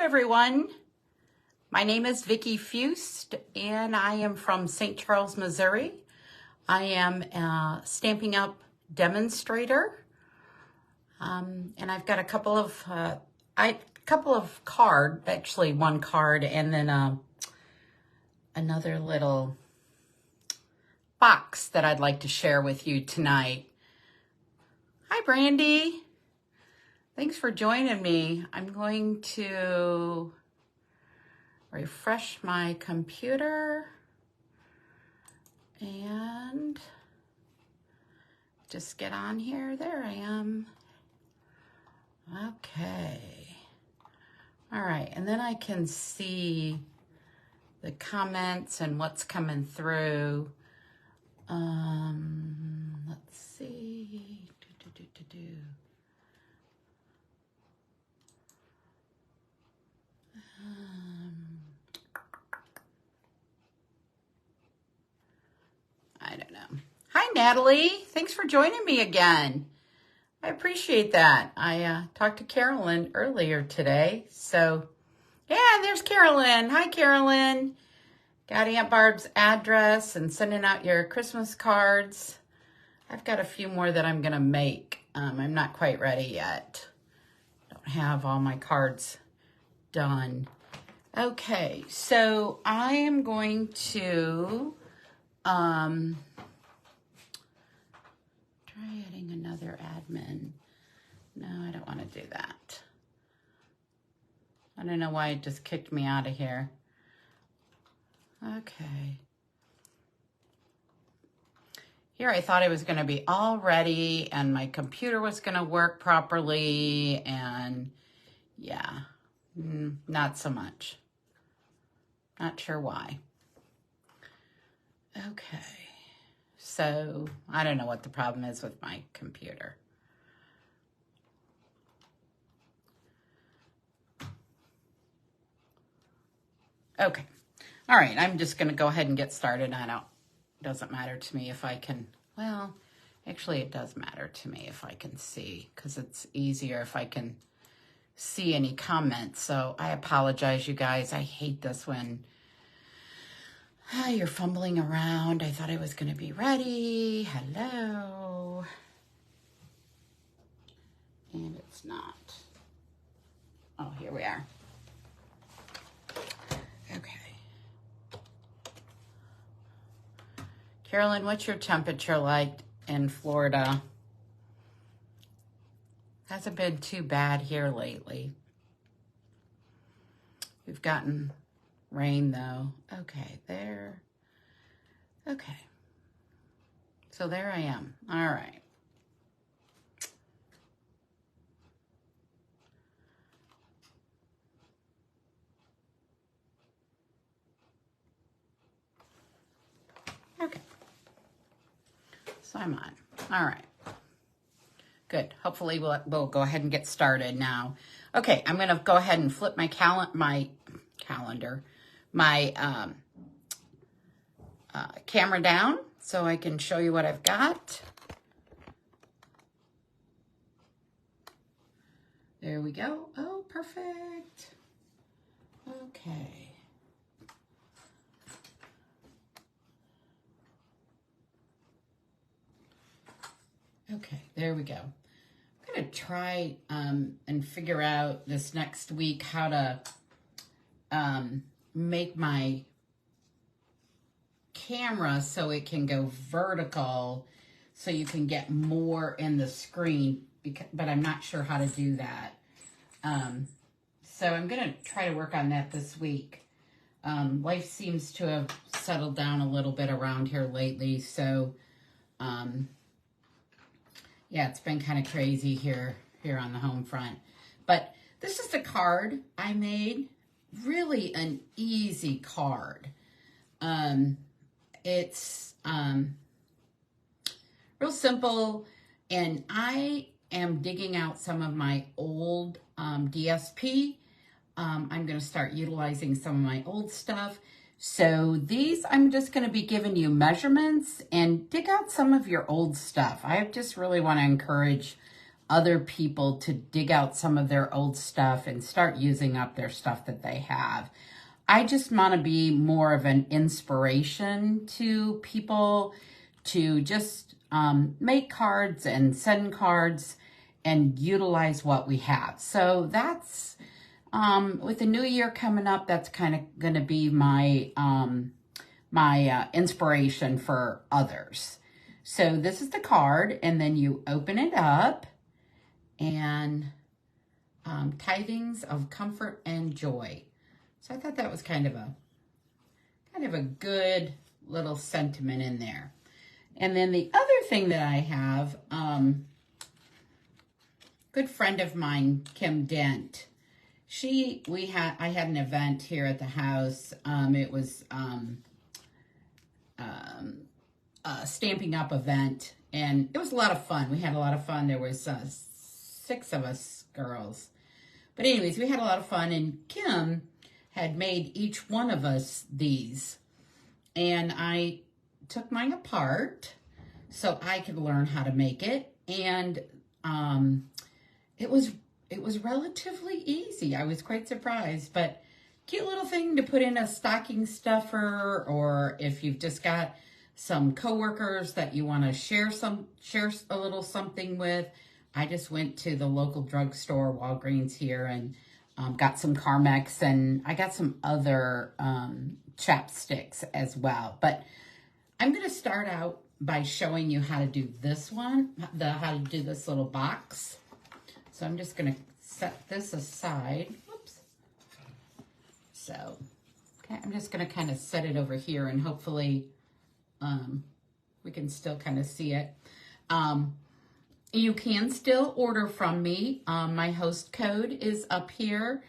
everyone. My name is Vicki Fust and I am from St. Charles, Missouri. I am a Stampin' Up! Demonstrator. And I've got a couple of cards, actually one card, and then another little box that I'd like to share with you tonight. Hi, Brandy. Thanks for joining me. I'm going to refresh my computer and just get on here. There I am. Okay. All right, and then I can see the comments and what's coming through. Let's see. I don't know. Hi, Natalie. Thanks for joining me again. I appreciate that. I talked to Carolyn earlier today. So, yeah, there's Carolyn. Hi, Carolyn. Got Aunt Barb's address and sending out your Christmas cards. I've got a few more that I'm going to make. I'm not quite ready yet. Don't have all my cards done. Okay, so I am going to try adding another admin. No, I don't want to do that. I don't know why it just kicked me out of here. Okay. Here I thought it was going to be all ready and my computer was going to work properly, and yeah, not so much. Not sure why. Okay. So I don't know what the problem is with my computer. Okay. All right. I'm just going to go ahead and get started. Doesn't matter to me if I can, well, actually it does matter to me if I can see, because it's easier if I can see any comments. So I apologize, you guys. I hate this when you're fumbling around. I thought I was going to be ready. Hello. And it's not. Oh, here we are. Okay. Carolyn, what's your temperature like in Florida? Hasn't been too bad here lately. We've gotten rain though. Okay, there. Okay. So there I am. All right. Okay. So I'm on. All right. Good. Hopefully we'll go ahead and get started now. Okay, I'm going to go ahead and flip my calendar, my camera down so I can show you what I've got. There we go. Oh, perfect. Okay. Okay, there we go. I'm going to try and figure out this next week how to make my camera so it can go vertical so you can get more in the screen, but I'm not sure how to do that. So I'm going to try to work on that this week. Life seems to have settled down a little bit around here lately, so yeah, it's been kind of crazy here on the home front. But this is the card I made. Really an easy card. It's real simple, and I am digging out some of my old DSP. I'm going to start utilizing some of my old stuff. So these, I'm just going to be giving you measurements and dig out some of your old stuff. I just really want to encourage other people to dig out some of their old stuff and start using up their stuff that they have. I just want to be more of an inspiration to people to just make cards and send cards and utilize what we have. So that's, with the new year coming up, that's kind of going to be my, inspiration for others. So this is the card, and then you open it up, and Tithings of Comfort and Joy. So I thought that was kind of a good little sentiment in there. And then the other thing that I have, good friend of mine, Kim Dent. I had an event here at the house. It was a Stamping Up event, and it was a lot of fun. We had a lot of fun. There was 6 of us girls. But anyways, we had a lot of fun, and Kim had made each one of us these. And I took mine apart so I could learn how to make it. And it was relatively easy. I was quite surprised, but cute little thing to put in a stocking stuffer, or if you've just got some coworkers that you want to share a little something with. I just went to the local drugstore, Walgreens here, and got some Carmex, and I got some other chapsticks as well. But I'm going to start out by showing you how to do this one, how to do this little box. So I'm just going to set this aside. Whoops. So, okay, I'm just going to kind of set it over here, and hopefully we can still kind of see it. You can still order from me. My host code is up here.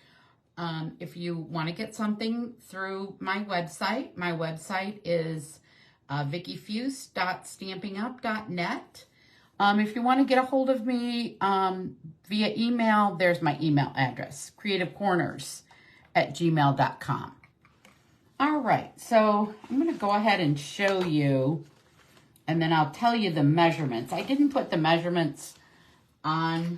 If you want to get something through my website is vickyfuse.stampingup.net. If you want to get a hold of me via email, there's my email address, creativekorners@gmail.com. All right, so I'm going to go ahead and show you, and then I'll tell you the measurements. I didn't put the measurements on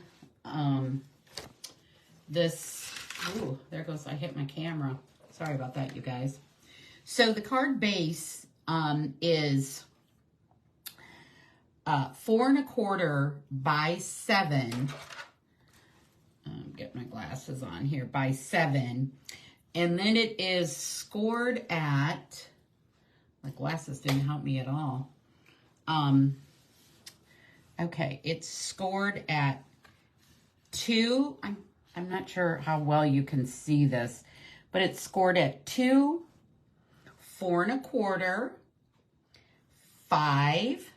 this. Ooh, there goes, I hit my camera. Sorry about that, you guys. So the card base is 4 1/4 by 7. Get my glasses on here, by 7. And then it is scored at, my glasses didn't help me at all. Okay, it's scored at 2. I'm not sure how well you can see this, but it's scored at 2, 4 1/4, 5,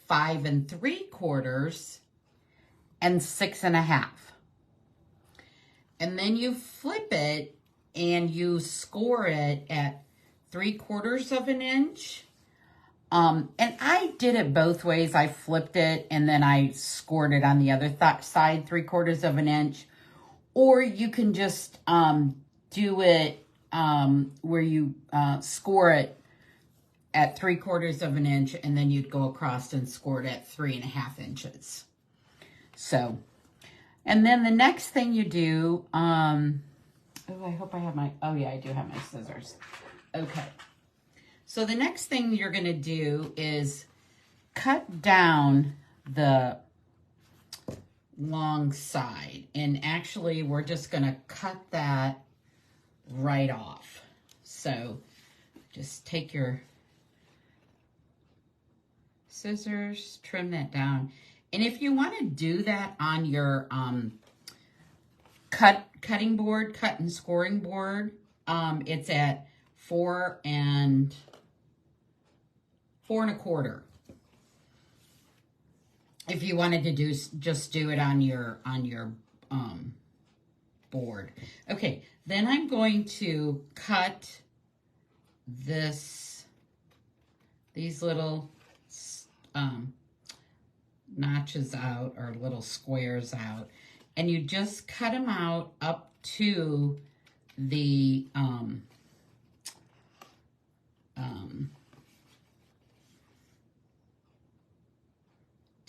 5 3/4, and 6 1/2. And then you flip it and you score it at 3/4 of an inch. And I did it both ways. I flipped it and then I scored it on the other side, 3/4 of an inch. Or you can just do it where you score it at 3/4 of an inch, and then you'd go across and score it at 3 1/2 inches. So, and then the next thing you do, oh, I hope I have my, oh yeah, I do have my scissors. Okay. So the next thing you're going to do is cut down the long side. And actually, we're just going to cut that right off. So just take your scissors, trim that down. And if you want to do that on your cutting board, cut and scoring board, it's at 4 1/4. If you wanted to just do it on your board. Okay, then I'm going to cut these little notches out, or little squares out, and you just cut them out up to the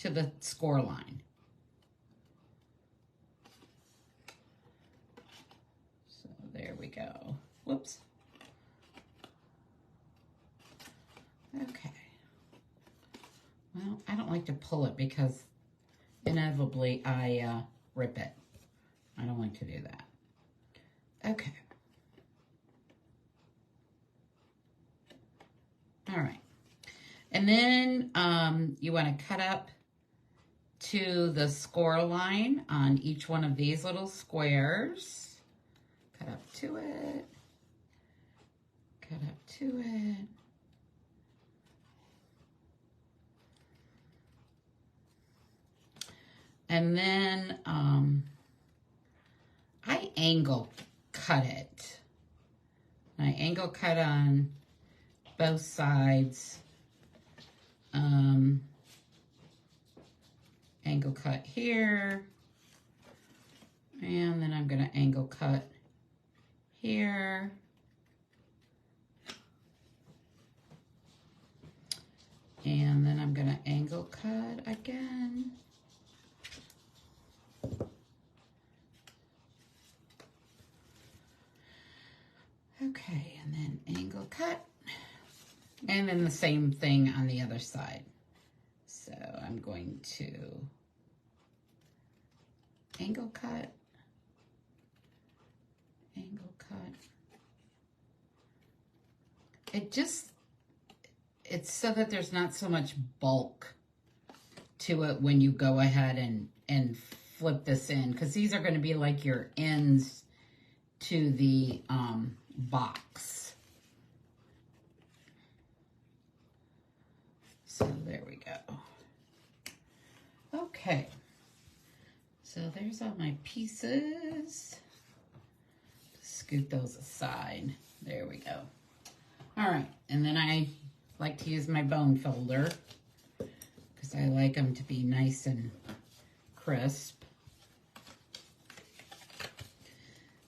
to the score line. So there we go. Whoops. Okay. Well, I don't like to pull it because inevitably I rip it. I don't like to do that. Okay. All right. And then you want to cut up to the score line on each one of these little squares. Cut up to it. Cut up to it. And then I angle cut it. I angle cut on both sides. Angle cut here. And then I'm going to angle cut here. And then I'm going to angle cut again. Okay, and then angle cut. And then the same thing on the other side. So I'm going to angle cut, angle cut. It's so that there's not so much bulk to it when you go ahead and flip this in, because these are going to be like your ends to the box. So there we go. Okay. So there's all my pieces. Scoot those aside. There we go. All right. And then I like to use my bone folder because I like them to be nice and crisp.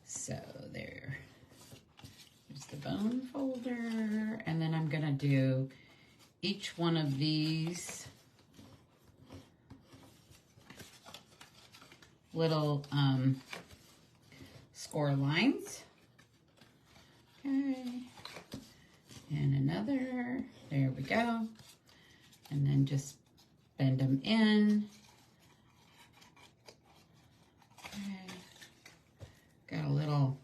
So there's the bone folder. And then I'm going to do each one of these little score lines. Okay. And another. There we go. And then just bend them in. Okay. Got a little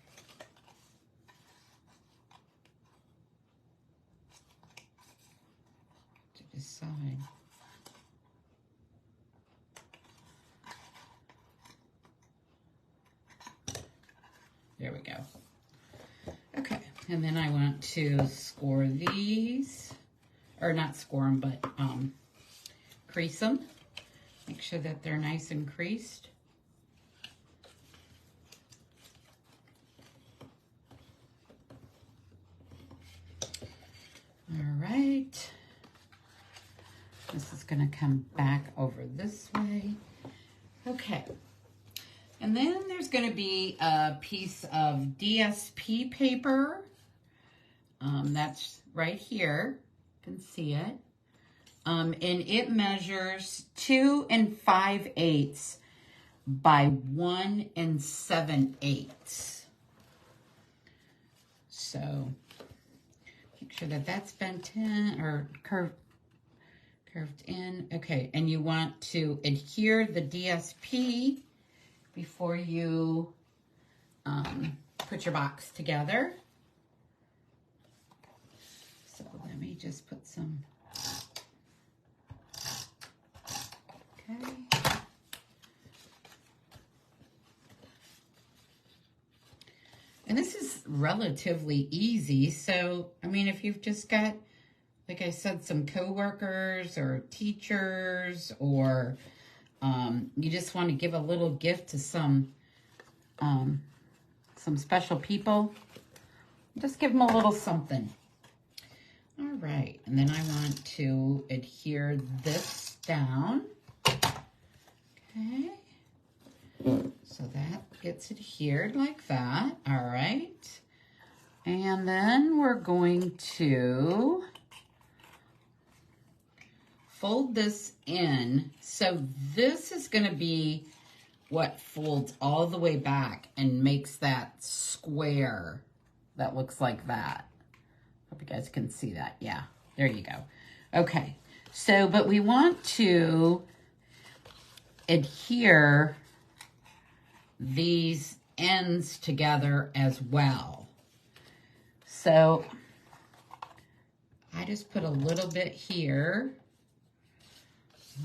to the side. There we go. Okay, and then I want to score these, or not score them, but crease them. Make sure that they're nice and creased. All right. This is going to come back over this way. Okay. And then there's going to be a piece of DSP paper. That's right here. You can see it. And it measures 2 5/8 by 1 7/8. So make sure that that's bent in or curved in. Okay, and you want to adhere the DSP before you put your box together. So let me just put some, okay. And this is relatively easy. So, I mean, if you've just got, like I said, some coworkers or teachers, or you just want to give a little gift to some special people, just give them a little something. All right, and then I want to adhere this down. Okay, so that gets adhered like that. All right, and then we're going to fold this in. So this is going to be what folds all the way back and makes that square that looks like that. Hope you guys can see that. Yeah, there you go. Okay, so, but we want to adhere these ends together as well. So I just put a little bit here,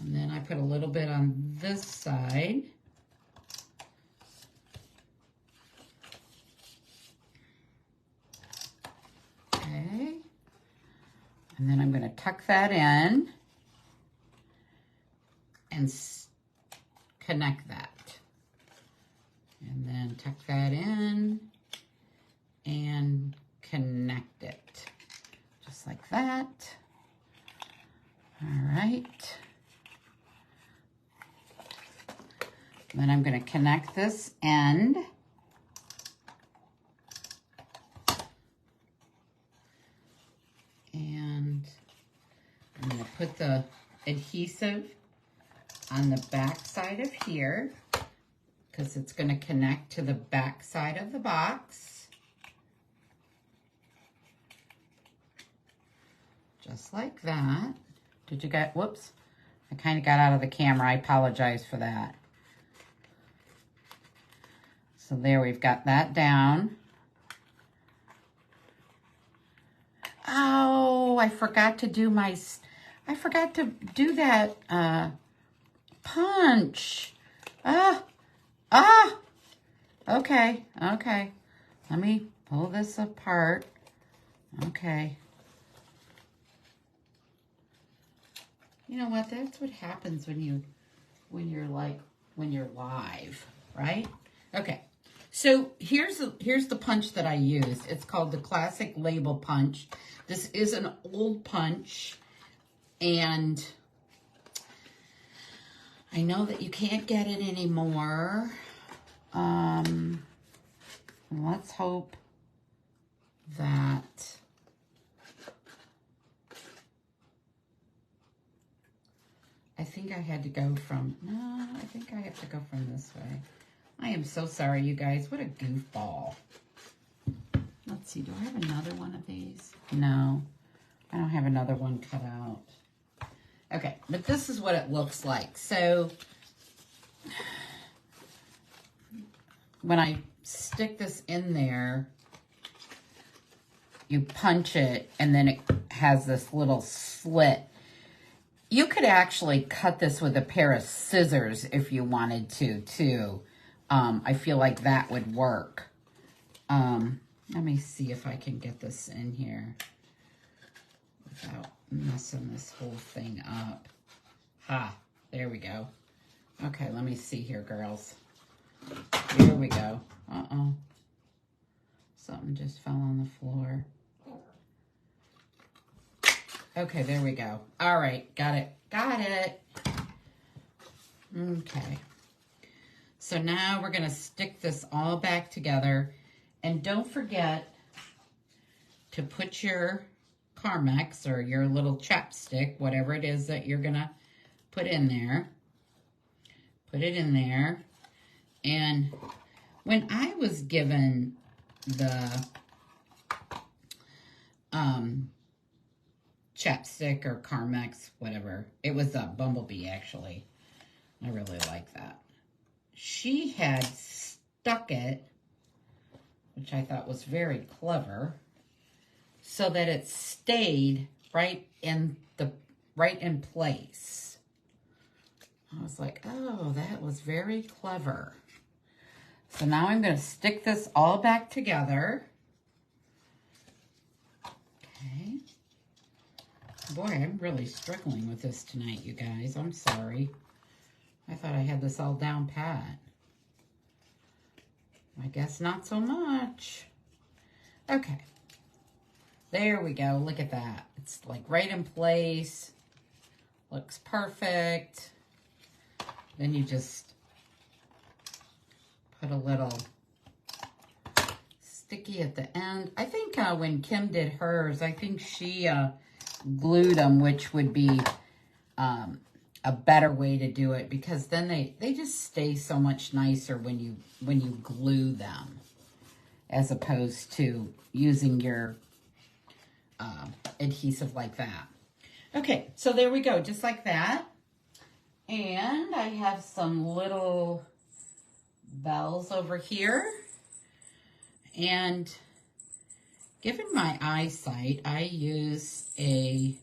and then I put a little bit on this side. Okay, and then I'm going to tuck that in and connect that. And then tuck that in and connect it. Just like that. All right. Then I'm going to connect this end. And I'm going to put the adhesive on the back side of here, because it's going to connect to the back side of the box. Just like that. Did you get, whoops, I kind of got out of the camera. I apologize for that. So there, we've got that down. Oh, I forgot to do that punch. Okay. Let me pull this apart. Okay. You know what? That's what happens when you're live, right? Okay. So here's the punch that I used. It's called the Classic Label Punch. This is an old punch, and I know that you can't get it anymore. Let's hope that I think I had to go from, no, I think I have to go from this way. I am so sorry, you guys. What a goofball. Let's see, do I have another one of these? No, I don't have another one cut out. Okay, but this is what it looks like. So when I stick this in there, you punch it, and then it has this little slit. You could actually cut this with a pair of scissors if you wanted to, too. I feel like that would work. Let me see if I can get this in here without messing this whole thing up. Ha, there we go. Okay, let me see here, girls. Here we go. Uh-oh. Something just fell on the floor. Okay, there we go. All right, got it. Got it. Okay. So now we're going to stick this all back together. And don't forget to put your Carmex or your little chapstick, whatever it is that you're going to put in there. Put it in there. And when I was given the chapstick or Carmex, whatever, it was a Bumblebee, actually. I really like that. She had stuck it, which I thought was very clever, so that it stayed right in place. I was like, oh, that was very clever. So now I'm going to stick this all back together. Okay. Boy, I'm really struggling with this tonight, you guys. I'm sorry. I thought I had this all down pat. I guess not so much. Okay. There we go. Look at that. It's like right in place. Looks perfect. Then you just put a little sticky at the end. I think when Kim did hers, I think she glued them, which would be a better way to do it, because then they just stay so much nicer when you glue them, as opposed to using your adhesive like that. Okay, so there we go, just like that. And I have some little bells over here. And given my eyesight, I use a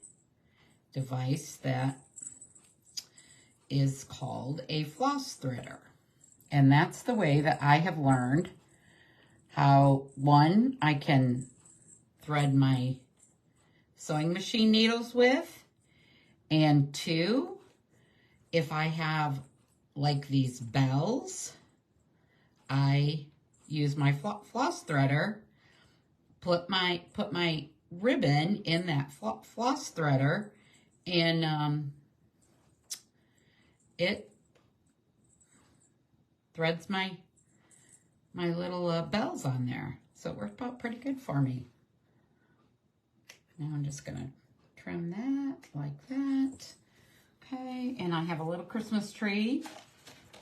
device that is called a floss threader. And that's the way that I have learned how, one, I can thread my sewing machine needles with, and two, if I have like these bells, I use my floss threader, put my ribbon in that floss threader, and it threads my little bells on there. So it worked out pretty good for me. Now I'm just gonna trim that like that. Okay, and I have a little Christmas tree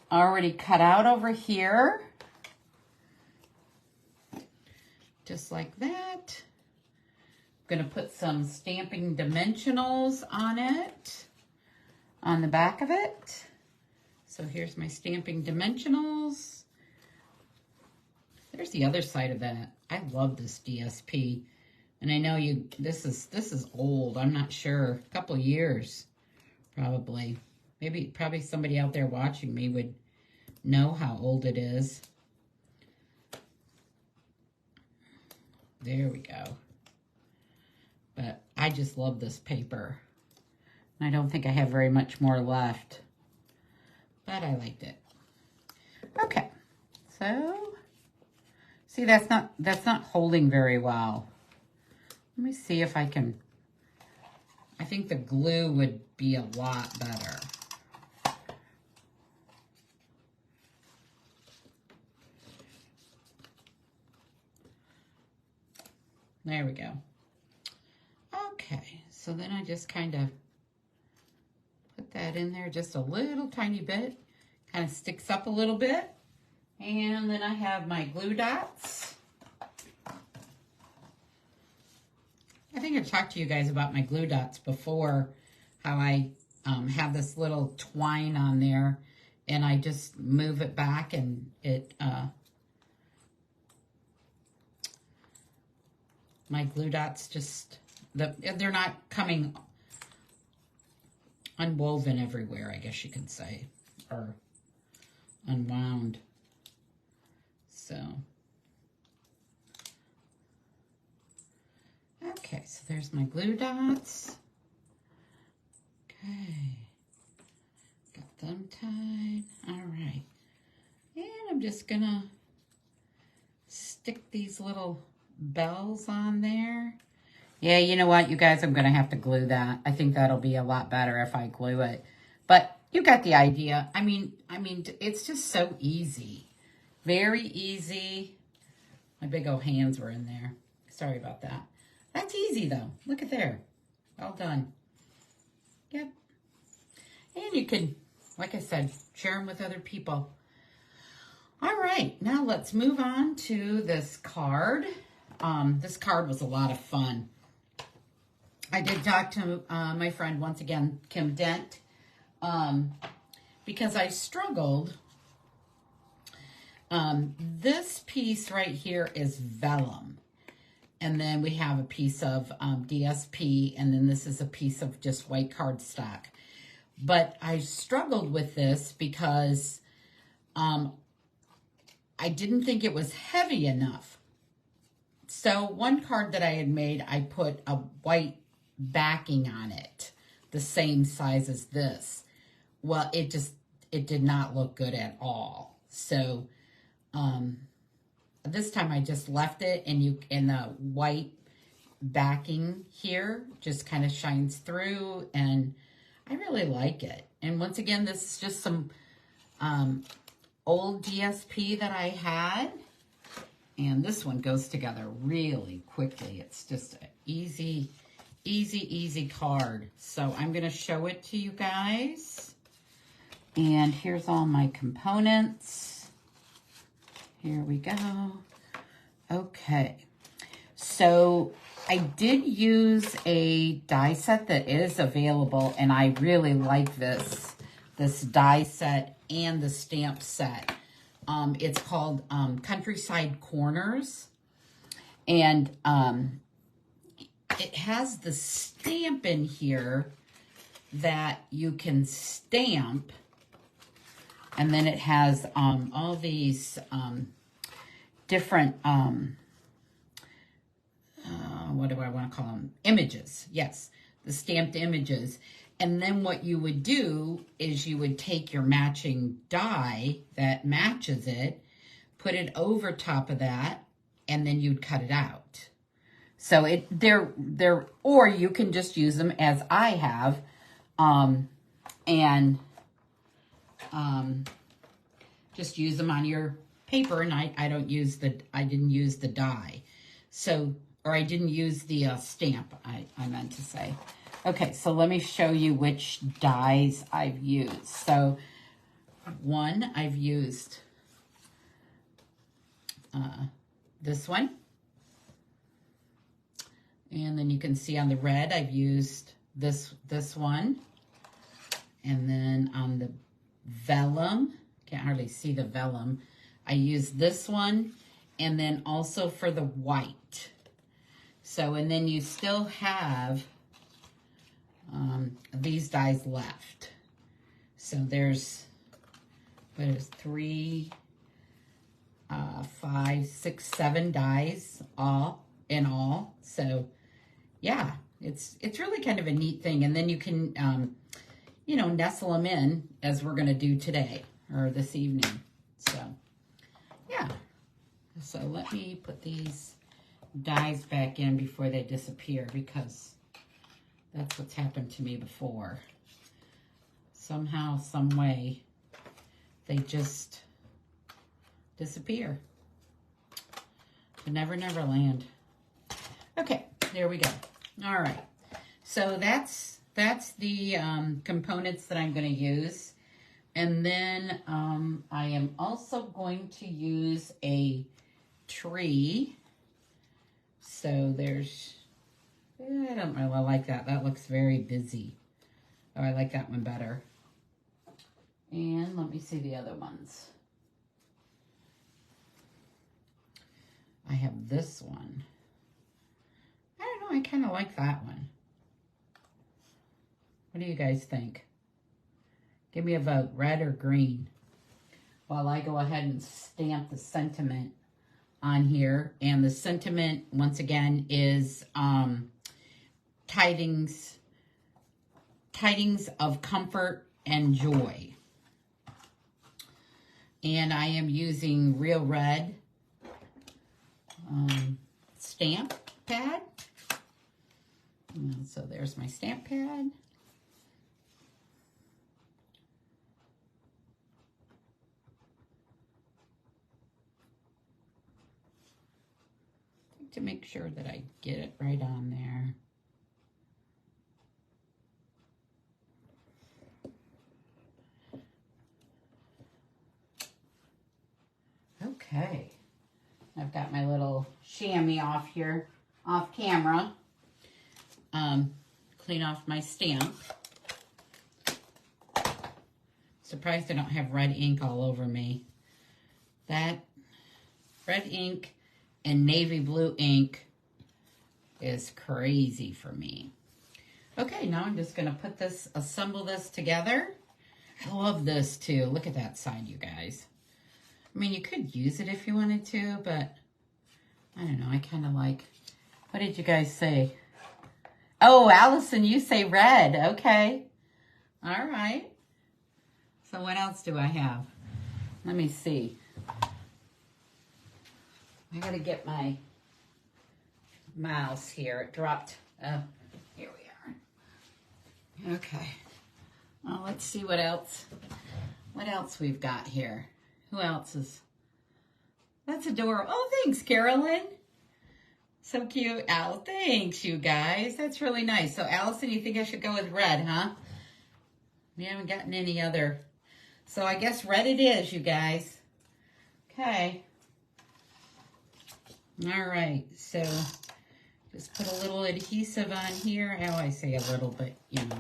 already cut out over here. Just like that. I'm gonna put some stamping dimensionals on it, on the back of it. So here's my stamping dimensionals. There's the other side of that. I love this DSP. And I know this is old. I'm not sure. A couple years, probably. Probably somebody out there watching me would know how old it is. There we go. But I just love this paper. I don't think I have very much more left, but I liked it. Okay, so see, that's not holding very well. Let me see if I can. I think the glue would be a lot better. There we go. Okay, so then I just kind of put that in there just a little tiny bit. Kind of sticks up a little bit. And then I have my glue dots. I think I talked to you guys about my glue dots before, how I have this little twine on there, and I just move it back, and it my glue dots just, they're not coming unwoven everywhere, I guess you could say, or unwound. So, okay, so there's my glue dots. Okay, got them tied. All right, and I'm just gonna stick these little bells on there. Yeah, you know what, you guys, I'm gonna have to glue that. I think that'll be a lot better if I glue it. But you got the idea. I mean, it's just so easy. Very easy. My big old hands were in there. Sorry about that. That's easy though. Look at there. All done. Yep. And you can, like I said, share them with other people. All right, now let's move on to this card. This card was a lot of fun. I did talk to my friend once again, Kim Dent, because I struggled. This piece right here is vellum. And then we have a piece of DSP, and then this is a piece of just white cardstock. But I struggled with this because I didn't think it was heavy enough. So one card that I had made, I put a white backing on it, the same size as this. Well, it did not look good at all. So this time I just left it, and the white backing here just kind of shines through, and I really like it. And once again, this is just some old DSP that I had. And this one goes together really quickly. It's just an easy Easy, easy card. So I'm going to show it to you guys. And here's all my components. Here we go. Okay. So I did use a die set that is available, and I really like this die set and the stamp set. It's called Countryside Corners, and it has the stamp in here that you can stamp, and then it has all these different what do I want to call them? Images. Yes, the stamped images. And then what you would do is you would take your matching die that matches it, put it over top of that, and then you'd cut it out. So or you can just use them as I have, and just use them on your paper. And I didn't use the die. So, or I didn't use the stamp, I meant to say. Okay, so let me show you which dies I've used. So one, I've used this one. And then you can see on the red, I've used this one. And then on the vellum, can't hardly see the vellum, I used this one. And then also for the white. So, and then you still have these dies left. So there's 3, 5, 6, 7 dies all in all. So yeah, it's really kind of a neat thing. And then you can, you know, nestle them in as we're going to do today or this evening. So yeah, so let me put these dies back in before they disappear, because that's what's happened to me before. Somehow, some way, they just disappear. The Never Never Land. Okay, there we go. All right, so that's the components that I'm going to use. And then I am also going to use a tree. So there's, I don't really like that. That looks very busy. Oh, I like that one better. And let me see the other ones. I have this one. I don't know, I kind of like that one. What do you guys think? Give me a vote, red or green, while I go ahead and stamp the sentiment on here. And the sentiment, once again, is tidings of comfort and joy. And I am using Real Red stamp pad. And so there's my stamp pad. To make sure that I get it right on there. Okay, I've got my little chamois off here, off camera. Clean off my stamp. Surprised I don't have red ink all over me. That red ink and navy blue ink is crazy for me. Okay, now I'm just gonna put this, assemble this together. I love this too. Look at that side, you guys. I mean, you could use it if you wanted to, but I don't know, I kind of like, what did you guys say? Oh, Allison, you say red. Okay. All right. So what else do I have? Let me see. I gotta get my mouse here. It dropped. Oh, here we are. Okay. Well, let's see what else we've got here. Who else is? That's adorable. Oh, thanks, Carolyn. So cute, Al. Thanks, you guys. That's really nice. So, Allison, you think I should go with red, huh? We haven't gotten any other. So, I guess red it is, you guys. Okay. All right. So, just put a little adhesive on here. Oh, I say a little, but, you know,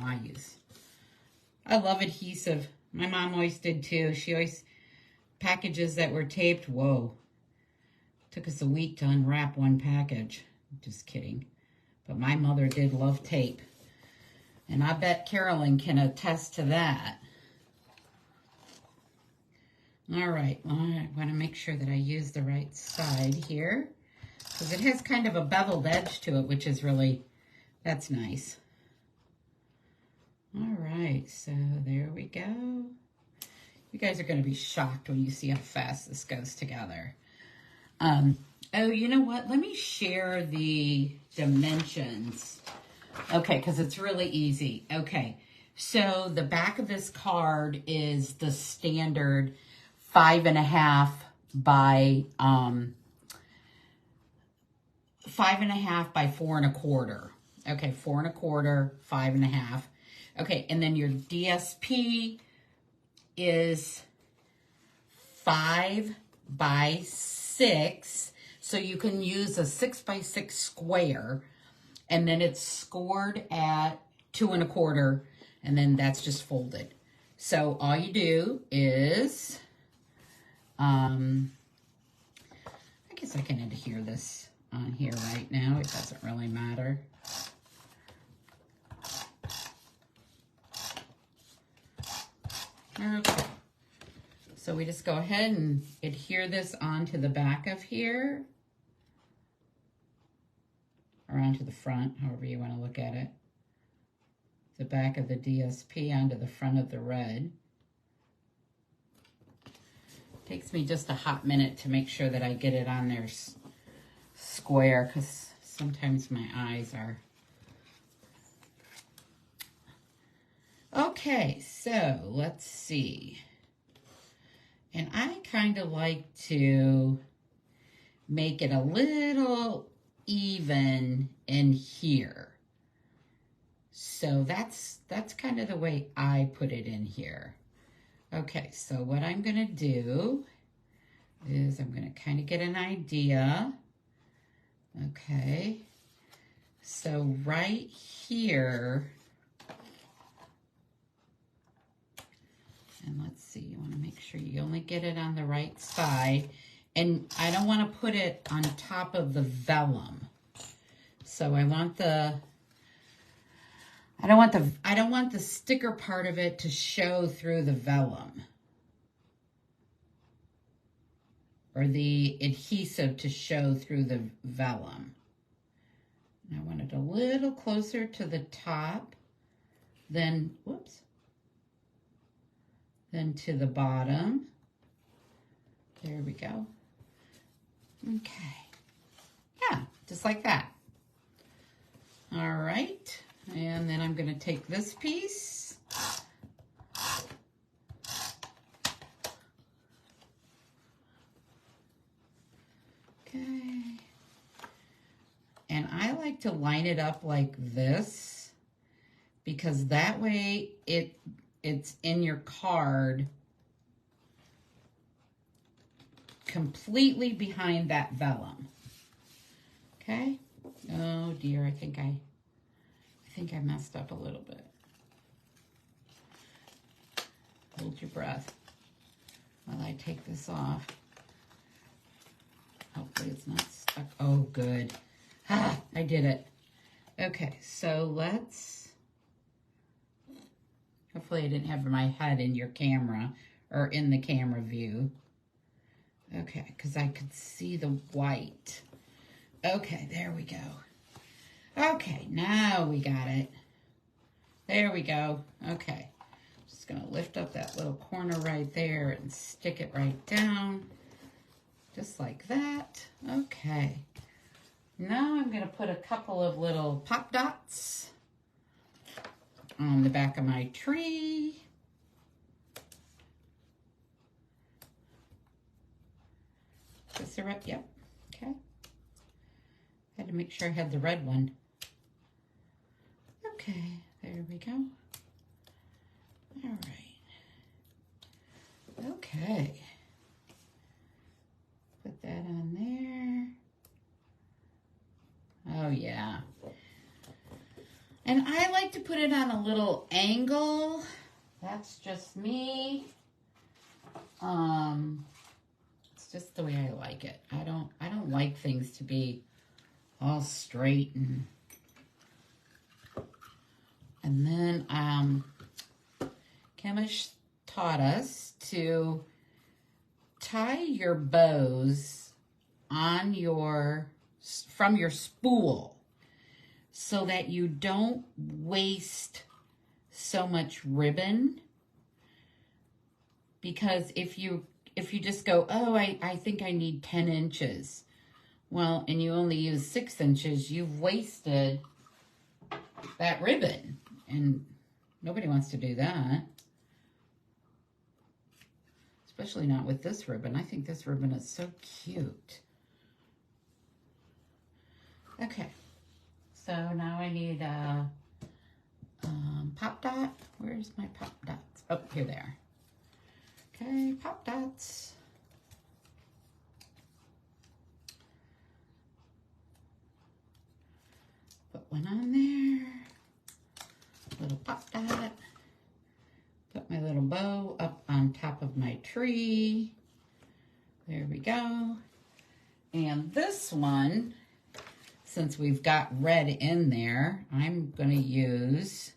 I love adhesive. My mom always did, too. She always, packages that were taped. Whoa. Took us a week to unwrap one package. Just kidding. But my mother did love tape. And I bet Carolyn can attest to that. All right. Well, I want to make sure that I use the right side here. Because it has kind of a beveled edge to it, which is really, that's nice. All right. So there we go. You guys are going to be shocked when you see how fast this goes together. Oh, you know what? Let me share the dimensions. Okay, because it's really easy. Okay, so the back of this card is the standard 5.5 by 5.5 by 4.25. Okay, 4.25, 5.5. Okay, and then your DSP is 5 by 6, so you can use a 6 by 6 square, and then it's scored at 2.25, and then that's just folded. So all you do is, I guess I can adhere this on here right now. It doesn't really matter. Okay. So we just go ahead and adhere this onto the back of here, or onto the front, however you want to look at it. The back of the DSP onto the front of the red. Takes me just a hot minute to make sure that I get it on there square, because sometimes my eyes are. Okay, so let's see. And I kind of like to make it a little even in here. So that's kind of the way I put it in here. Okay, so what I'm going to do is I'm going to kind of get an idea. Okay, so right here, and let's see, you want to make sure you only get it on the right side. And I don't want to put it on top of the vellum. So I want the, I don't want the sticker part of it to show through the vellum. Or the adhesive to show through the vellum. And I want it a little closer to the top than, whoops, than to the bottom. There we go. Okay. Yeah, just like that. All right. And then I'm going to take this piece. Okay. And I like to line it up like this, because that way it's in your card completely behind that vellum. Okay? Oh dear, I think I messed up a little bit. Hold your breath while I take this off. Hopefully it's not stuck. Oh, good. Ah, I did it. Okay, so let's, hopefully I didn't have my head in your camera or in the camera view. Okay, because I could see the white. Okay, there we go. Okay, now we got it. There we go. Okay, just gonna lift up that little corner right there and stick it right down. Just like that. Okay. Now I'm going to put a couple of little pop dots on the back of my tree. Is the right? Yep. Okay. Had to make sure I had the red one. Okay, there we go. All right. Okay. Put that on there. Oh, yeah. And I like to put it on a little angle. That's just me. It's just the way I like it. I don't like things to be all straight and then Kemish taught us to tie your bows on from your spool so that you don't waste so much ribbon, because if you just go, oh, I think I need 10 inches, well, and you only use 6 inches, you've wasted that ribbon, and nobody wants to do that. Especially not with this ribbon. I think this ribbon is so cute. Okay, so now I need a pop dot. Where's my pop dots? Oh, here they are. Okay, pop dots. Put one on there. Little pop dot. Put my little bow up on top of my tree. There we go. And this one, since we've got red in there, I'm going to use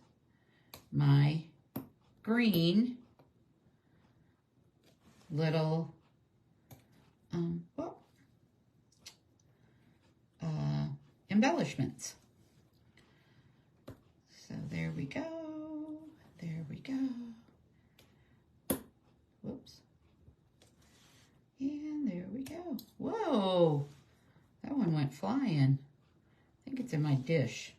my green little embellishments. So there we go. There we go. Whoops. And there we go. Whoa. That one went flying. I think it's in my dish.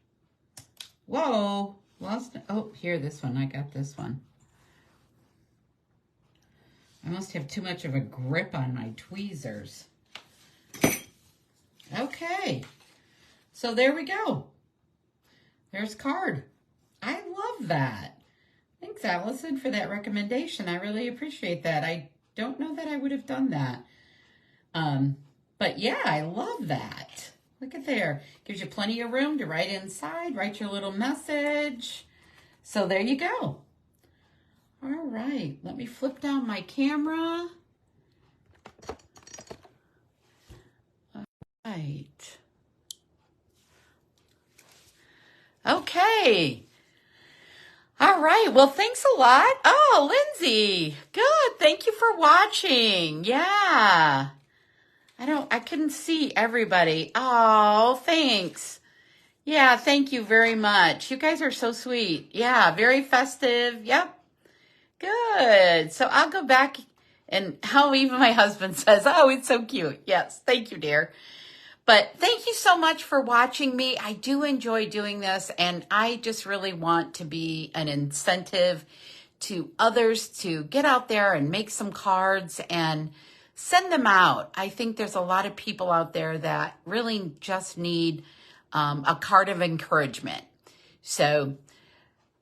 Whoa. Lost. Oh, here, this one. I got this one. I must have too much of a grip on my tweezers. Okay. So there we go. There's card. I love that. Thanks, Allison, for that recommendation. I really appreciate that. I don't know that I would have done that. But yeah, I love that. Look at there. Gives you plenty of room to write inside, write your little message. So there you go. All right, let me flip down my camera. All right. Okay. All right. Well, thanks a lot. Oh, Lindsay. Good. Thank you for watching. Yeah. I couldn't see everybody. Oh, thanks. Yeah, thank you very much. You guys are so sweet. Yeah, very festive. Yep. Good. So I'll go back, and how even my husband says, oh, it's so cute. Yes. Thank you, dear. But thank you so much for watching me. I do enjoy doing this, and I just really want to be an incentive to others to get out there and make some cards and send them out. I think there's a lot of people out there that really just need a card of encouragement. So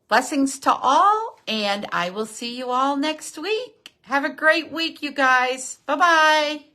blessings to all, and I will see you all next week. Have a great week, you guys. Bye-bye.